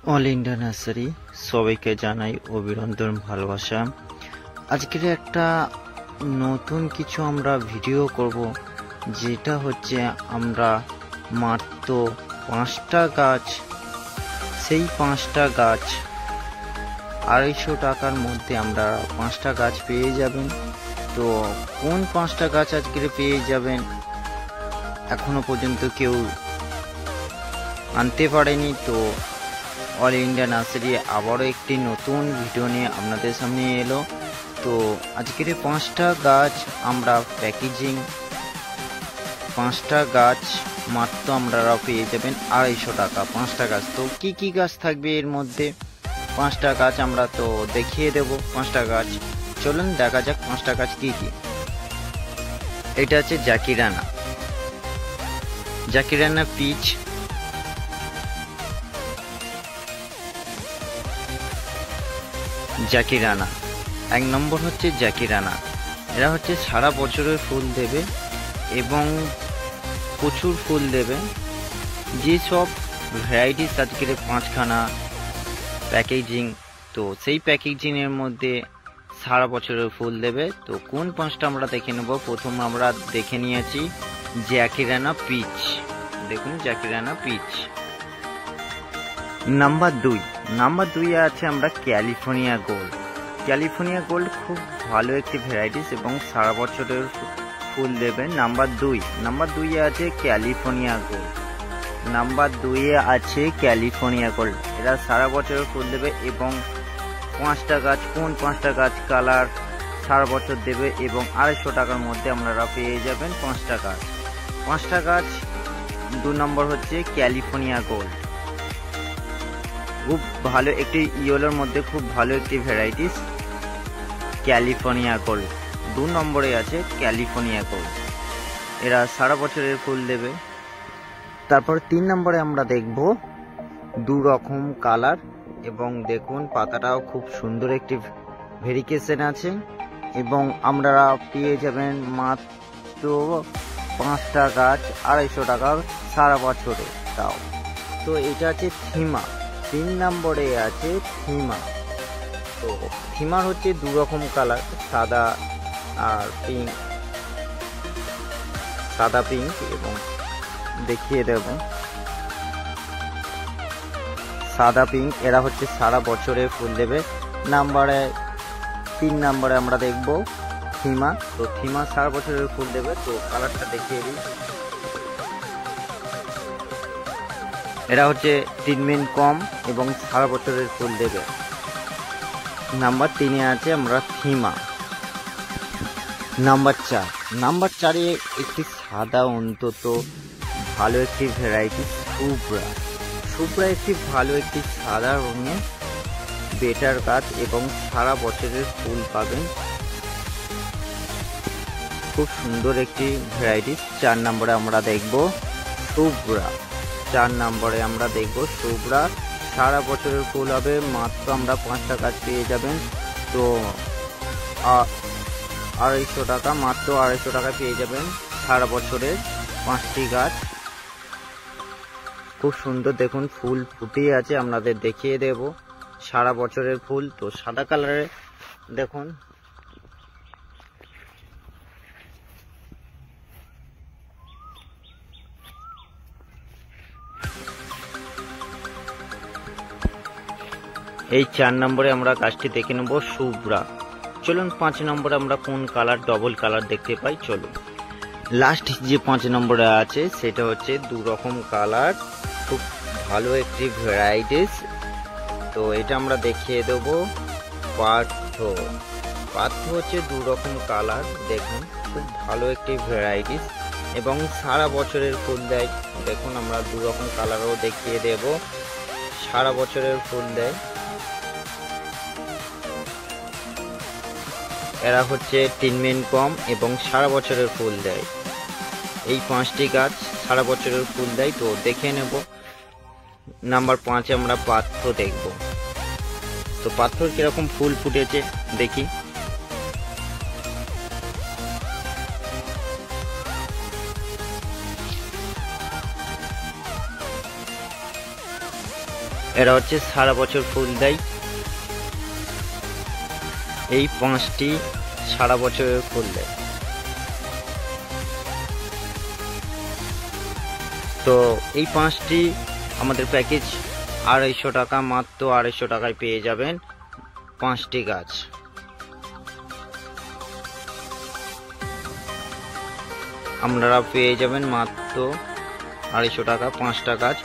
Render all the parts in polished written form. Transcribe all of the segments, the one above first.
All India nursery সবাইকে জানাই অভিনন্দন ভালোবাসা। আজকের একটা নতুন কিছু আমরা ভিডিও করব, যেটা হচ্ছে আমরা মাত্র 5টা গাছ, সেই 5টা গাছ 250 টাকার মধ্যে আমরা 5টা গাছ পেয়ে যাবেন। তো কোন 5টা গাছ আজকের পেয়ে যাবেন এখনো পর্যন্ত কেউ আনতে পারেনি। তো অল ইন্ডিয়া নার্সারি আবারও একটি নতুন ভিডিও নিয়ে আপনাদের সামনে এলো। তো আজকের 5টা গাছ আমরা প্যাকেজিং, 5টা গাছ মাত্র আপনারা পেয়ে যাবেন 250 টাকা 5টা গাছ। তো কি কি গাছ থাকবে এর মধ্যে? 5টা গাছ আমরা তো দেখিয়ে দেব। 5টা গাছ চলুন দেখা যাক 5টা গাছ কি কি। এটা আছে জাকিরানা পিচ, জাকিরানা 1 নম্বর হচ্ছে জাকিরানা। এরা হচ্ছে সারা বছরের ফুল দেবে এবং প্রচুর ফুল দেবে। যেসব ভ্যারাইটিস আজকের 5খানা প্যাকেজিং, তো সেই প্যাকেজিং এর মধ্যে সারা বছরের ফুল দেবে। তো কোন 5টা আমরা দেখে নেব। প্রথম আমরা দেখে নিয়েছি জাকিরানা পিচ। দেখুন জাকিরানা পিচ। নাম্বার 2 আছে আমরা ক্যালিফোর্নিয়া গোল্ড খুব ভালো একটি ভ্যারাইটিস এবং সারা বছরের ফুল দেবে। নাম্বার 2 আছে ক্যালিফোর্নিয়া গোল্ড। এরা সারা বছরের ফুল দেবে এবং 5টা গাছ, কোন 5টা গাছ কালার সারা বছর দেবে এবং 250 টাকার মধ্যে আপনারা পেয়ে যাবেন 5টা গাছ। 2 নম্বর হচ্ছে ক্যালিফোর্নিয়া গোল্ড, খুব ভালো একটি ইয়েলোর মধ্যে খুব ভালো একটি ভ্যারাইটিস ক্যালিফোর্নিয়া গোল্ড। 2 নম্বরে আছে ক্যালিফোর্নিয়া গোল্ড, এরা সারা বছরের ফুল দেবে। তারপর 3 নম্বরে আমরা দেখব 2 রকম কালার এবং দেখুন পাতাটাও খুব সুন্দর একটি ভেরিকেশন আছে এবং আপনারা পেয়ে যাবেন মাত্র 5টা গাছ 250 টাকা সারা বছরে তাও। তো এটা আছে থিমা। 3 নম্বরে আছে থিমা। তো থিমার হচ্ছে 2 রকম কালার, সাদা পিঙ্ক এবং দেখিয়ে দেব সাদা পিঙ্ক। এরা হচ্ছে সারা বছরে ফুল দেবে। 3 নম্বরে আমরা দেখব থিমা। তো থিমা সারা বছরের ফুল দেবে। তো কালারটা দেখিয়ে দিই। এরা হচ্ছে ট্রিটমেন্ট কম এবং সারা বছরের ফুল দেবে। নাম্বার 3 আছে আমরা থিমা। নাম্বার 4 একটি সাদা অন্তত ভালো একটি ভ্যারাইটি শুভ্রা একটি ভালো একটি সাদা রঙের বেটার গাছ এবং সারা বছরের ফুল পাবেন, খুব সুন্দর একটি ভ্যারাইটি। 4 নম্বরে আমরা দেখব শুভ্রা। সারা বছরের ফুল হবে, মাত্র আমরা 5টা গাছ পেয়ে যাবেন। তো 250 টাকা, মাত্র 250 টাকা পেয়ে যাবেন সারা বছরের 5টি গাছ। খুব সুন্দর দেখুন ফুল ফুটে আছে, আপনাদের দেখিয়ে দেব সারা বছরের ফুল। তো সাদা কালারের দেখুন এই 4 নম্বরে আমরা গাছটি দেখে নেব শুভ্রা। চলুন 5 নম্বরে আমরা কোন কালার ডবল কালার দেখতে পাই। চলুন লাস্ট যে 5 নম্বরে আছে সেটা হচ্ছে 2 রকম কালার, খুব ভালো একটি ভ্যারাইটিস। তো এটা আমরা দেখিয়ে দেব পার্থ হচ্ছে 2 রকম কালার, দেখুন খুব ভালো একটি ভ্যারাইটিস এবং সারা বছরের ফুল দেয়। দেখুন আমরা 2 রকম কালারও দেখিয়ে দেব, সারা বছরের ফুল দেয়। এরা হচ্ছে ট্রিটমেন্ট কম এবং সারা বছরের ফুল দেয়। এই 5টি গাছ সারা বছরের ফুল দেয়। তো দেখে নেব নাম্বার 5 আমরা পাত্র দেখব। তো পাত্র কিরকম ফুল ফুটেছে দেখি। এরা হচ্ছে সারা বছর ফুল দেয়। এই 5টি সারা বছরের ফুল দেয়। তো এই 5টি আমাদের প্যাকেজ 250 টাকা, মাত্র 250 টাকায় পেয়ে যাবেন 5টি গাছ। আপনারা পেয়ে যাবেন মাত্র 250 টাকা 5টা গাছ।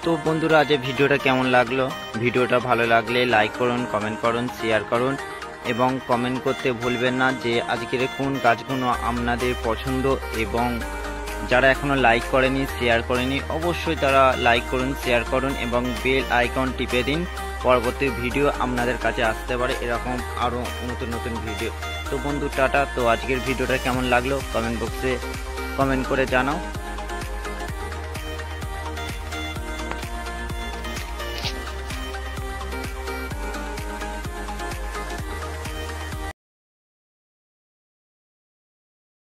তো বন্ধুরা, আজ ভিডিওটা কেমন লাগলো? ভিডিওটা ভালো লাগলে লাইক করুন, কমেন্ট করুন, শেয়ার করুন এবং কমেন্ট করতে ভুলবেন না যে আজকের কোন গাছগুলো আপনাদের পছন্দ। এবং যারা এখনো লাইক করেনি, শেয়ার করেনি, অবশ্যই তারা লাইক করুন, শেয়ার করুন এবং বেল আইকন টিপে দিন। পরবর্তী ভিডিও আপনাদের কাছে আসতে পারে এরকম আরও নতুন নতুন ভিডিও। তো বন্ধু, টাটা। তো আজকের ভিডিওটা কেমন লাগলো কমেন্ট বক্সে কমেন্ট করে জানাও।